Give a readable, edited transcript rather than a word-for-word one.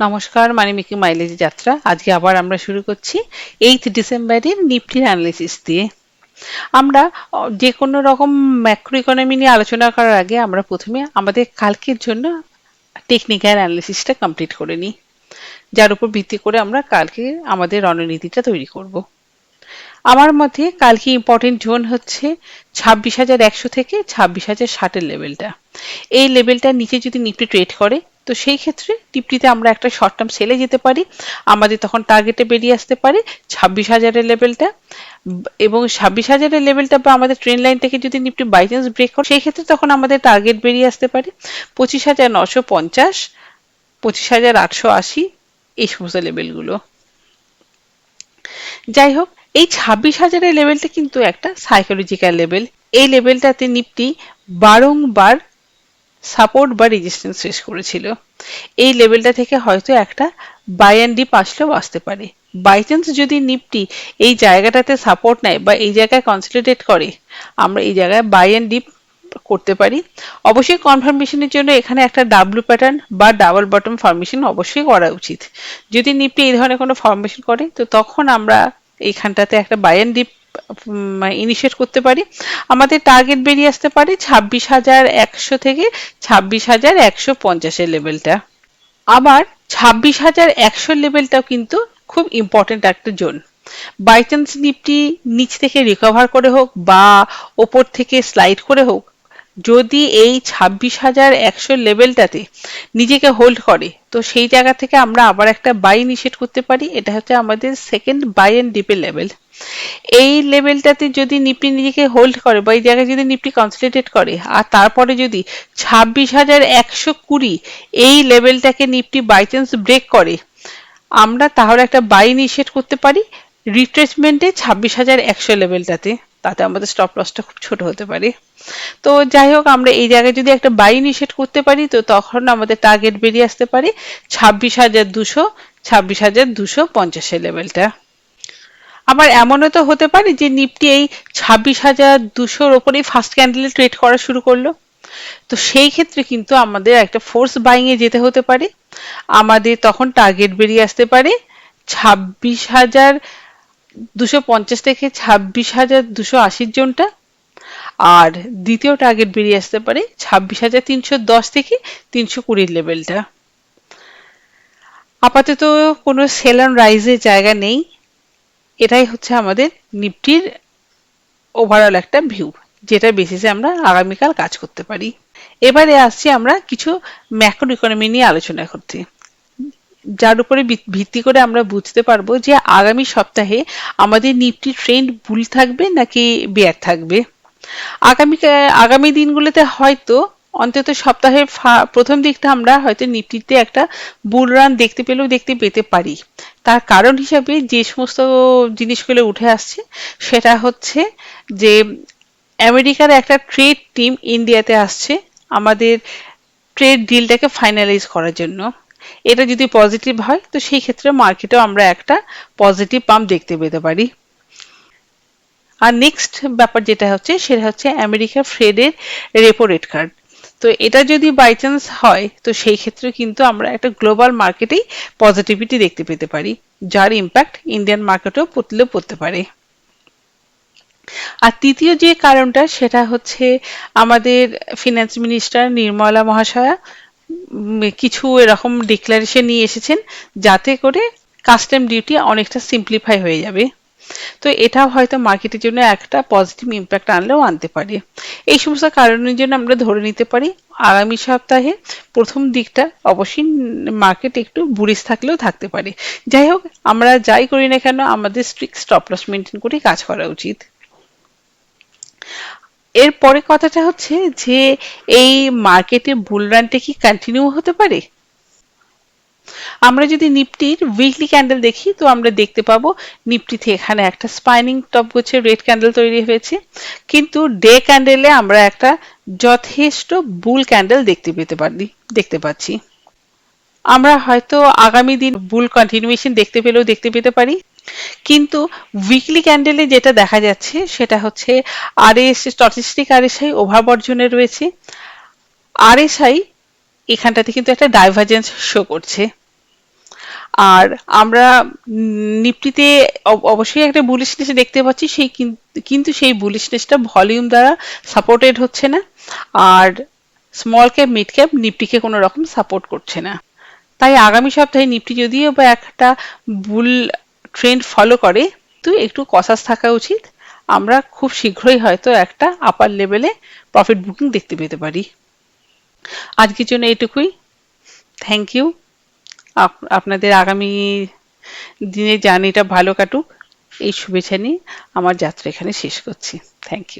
নমস্কার, মানিমেকি মাইলেজ যাত্রা। আজকে আবার আমরা শুরু করছি 8 ডিসেম্বরের নিফটির অ্যানালিসিস দিয়ে। আমরা যে কোনো রকম ম্যাক্রো ইকোনমি নিয়ে আলোচনা করার আগে আমরা প্রথমে আমাদের কালকের জন্য টেকনিক্যাল অ্যানালিসিসটা কমপ্লিট করে নিই, যার উপর ভিত্তি করে আমরা কালকে আমাদের রণনীতিটা তৈরি করব। আমার মতে কালকে ইম্পর্টেন্ট জোন হচ্ছে 26,100 থেকে 26,060 লেভেলটা। এই লেভেলটার নিচে যদি নিফটি ট্রেড করে, তো সেই ক্ষেত্রে নিফটিতে আমরা একটা শর্ট টার্ম সেলে যেতে পারি। আমাদের তখন টার্গেটে বেরিয়ে আসতে পারে 26,000-এর লেভেলটা, এবং 26,000-এর লেভেলটা বা আমাদের ট্রেন্ড লাইন থেকে যদি নিফটি বাই চান্স ব্রেক করে, সেই ক্ষেত্রে তখন আমাদের টার্গেট বেরিয়ে আসতে পারে 25,950, 25,880, এই সমস্ত লেভেলগুলো। যাই হোক, এই 26,000-এর লেভেলটা কিন্তু একটা সাইকোলজিক্যাল লেভেল। এই লেভেলটাতে নিফটি বারংবার সাপোর্ট বা রেজিস্ট্যান্স ফেস করেছিল। এই লেভেলটা থেকে হয়তো একটা বাই অ্যান্ড ডিপ আসলেও আসতে পারে। বাই চান্স যদি নিফটি এই জায়গাটাতে সাপোর্ট নেয় বা এই জায়গায় কনসলিডেট করে, আমরা এই জায়গায় বাই অ্যান্ড ডিপ করতে পারি। অবশ্যই কনফার্মেশনের জন্য এখানে একটা ডাব্লিউ প্যাটার্ন বা ডাবল বটম ফরমেশন অবশ্যই করা উচিত। যদি নিফটি এই ধরনের কোনো ফরমেশন করে, তো তখন আমরা এইখানটাতে একটা বাই অ্যান্ড ডিপ ইনিশিয়েট করতে পারি। আমাদের টার্গেট বেরিয়ে আসতে পারে 26,100 থেকে 26,150-এর লেভেলটা। আবার 26,100 লেভেলটাও কিন্তু খুব ইম্পর্টেন্ট একটা জোন। বাই চান্স নিফটি নিচ থেকে রিকভার করে হোক বা ওপর থেকে স্লাইড করে হোক, যদি এই 26,100 লেভেলটাতে নিজেকে হোল্ড করে, তো সেই জায়গা থেকে আমরা আবার একটা বাই ইনিশিয়েট করতে পারি। এটা হচ্ছে আমাদের সেকেন্ড বাই এন্ড ডিপের লেভেল। এই লেভেলটাতে যদি নিফটি নিজেকে হোল্ড করে বা এই জায়গায় যদি নিফটি কনসলিডেট করে, আর তারপরে যদি 26,120 এই লেভেলটাকে নিফটি বাই চান্স ব্রেক করে, আমরা তাহলে একটা বাই ইনিশিয়েট করতে পারি রিট্রেসমেন্টে 26,100 লেভেলটাতে। তাতে আমাদের স্টপ লসটা খুব ছোট হতে পারে। তো যাই হোক, আমরা এই জায়গায় যদি একটা বাই ইনিশিয়েট করতে পারি, তো তখন আমাদের টার্গেট বেরিয়ে আসতে পারে 26,200, 26,250-এর লেভেলটা। আবার এমনও তো হতে পারে যে নিফটি এই 26,200-র ওপরেই ফার্স্ট ক্যান্ডেলে ট্রেড করা শুরু করলো। তো সেই ক্ষেত্রে কিন্তু আমাদের একটা ফোর্স বাইং এ যেতে হতে পারে। আমাদের তখন টার্গেট বেরিয়ে আসতে পারে 26,250 থেকে 26,280 জনটা। আর দ্বিতীয় টার্গেট বেরিয়ে আসতে পারে 26,310 থেকে 320 লেভেলটা। আপাতত কোনো সেল অন রাইজের জায়গা নেই। এটাই হচ্ছে আমাদের নিফটির ওভারঅল একটা ভিউ, যেটা বেসিসে আমরা আগামীকাল কাজ করতে পারি। এবারে আসছি আমরা কিছু ম্যাক্রো ইকোনমি নিয়ে আলোচনা করতে, যার উপরে ভিত্তি করে আমরা বুঝতে পারবো যে আগামী সপ্তাহে আমাদের নিফটি ট্রেন্ড বুল থাকবে নাকি বেয়ার থাকবে। আগামী দিনগুলোতে হয়তো অন্তত সপ্তাহের প্রথম দিকটা আমরা হয়তো নিফটিতে একটা বুল রান দেখতে পেলেও দেখতে পেতে পারি। তার কারণ হিসাবে যে সমস্ত জিনিসগুলো উঠে আসছে, সেটা হচ্ছে যে আমেরিকার একটা ট্রেড টিম ইন্ডিয়াতে আসছে আমাদের ট্রেড ডিলটাকে ফাইনালাইজ করার জন্য। এটা যদি পজিটিভ হয়, তো সেই ক্ষেত্রে মার্কেটেও আমরা একটা পজিটিভ পাম্প দেখতে পেতে পারি। আর নেক্সট ব্যাপার যেটা হচ্ছে, সেটা হচ্ছে আমেরিকার ফেডের রেপো রেট কার্ড। তো এটা যদি বাই চান্স হয়, তো সেই ক্ষেত্রে কিন্তু আমরা একটা গ্লোবাল মার্কেটেই পজিটিভিটি দেখতে পেতে পারি, যার ইম্প্যাক্ট ইন্ডিয়ান মার্কেটেও পড়তে পারে। আর তৃতীয় যে কারণটা, সেটা হচ্ছে আমাদের ফিনান্স মিনিস্টার নির্মলা মহাশয়া কিছু এরকম ডিক্লারেশন নিয়ে এসেছেন, যাতে করে কাস্টম ডিউটি অনেকটা সিম্পলিফাই হয়ে যাবে। তো এটাও হয়তো মার্কেটের জন্য একটা পজিটিভ ইম্প্যাক্ট আনলেও আনতে পারে। এই সমস্ত কারণের জন্য আমরা ধরে নিতে পারি আগামী সপ্তাহে প্রথম দিকটা অবশ্যই মার্কেট একটু বুলিশ থাকলেও থাকতে পারে। যাই হোক, আমরা যাই করি না কেন, আমাদের স্ট্রিক্ট স্টপ লস মেনটেন করে কাজ করা উচিত। এর পরে কথাটা হচ্ছে যে এই মার্কেটে বুল রানটা কি কন্টিনিউ হতে পারে। আমরা যদি নিফটির উইকলি ক্যান্ডেল দেখি, তো আমরা দেখতে পাবো নিফটিতে এখানে একটা স্পাইনিং টপ গোছের রেড ক্যান্ডেল তৈরি হয়েছে, কিন্তু ডে ক্যান্ডেলে আমরা একটা যথেষ্ট বুল ক্যান্ডেল দেখতে পাচ্ছি। আমরা হয়তো আগামী দিন বুল কন্টিনিউয়েশন দেখতে পেতে পারি। কিন্তু উইকলি ক্যান্ডেলে যেটা দেখা যাচ্ছে, সেটা হচ্ছে স্ট্যাটিস্টিক আরএসআই ওভারবর্জনে রয়েছে। আরএসআই এখানটাতে কিন্তু একটা ডাইভারজেন্স শো করছে। আর আমরা নিফটিতে অবশ্যই একটা বুলিশনেস দেখতে পাচ্ছি, সেই কিন্তু সেই বুলিশনেসটা ভলিউম দ্বারা সাপোর্টেড হচ্ছে না, আর স্মল ক্যাপ মিড ক্যাপ নিফটিকে কোনো রকম সাপোর্ট করছে না। তাই আগামী সপ্তাহে নিফটি যদিও বা একটা বুল ট্রেন্ড ফলো করে, তো একটু কসাস থাকা উচিত। আমরা খুব শীঘ্রই হয়তো একটা আপার লেভেলে প্রফিট বুকিং দেখতে পেতে পারি। আজকের জন্য এটুকুই। Thank you. আপনাদের আগামী দিনের জার্নিটা ভালো কাটুক, এই শুভেচ্ছা নিয়ে আমার যাত্রা এখানে শেষ করছি। Thank you.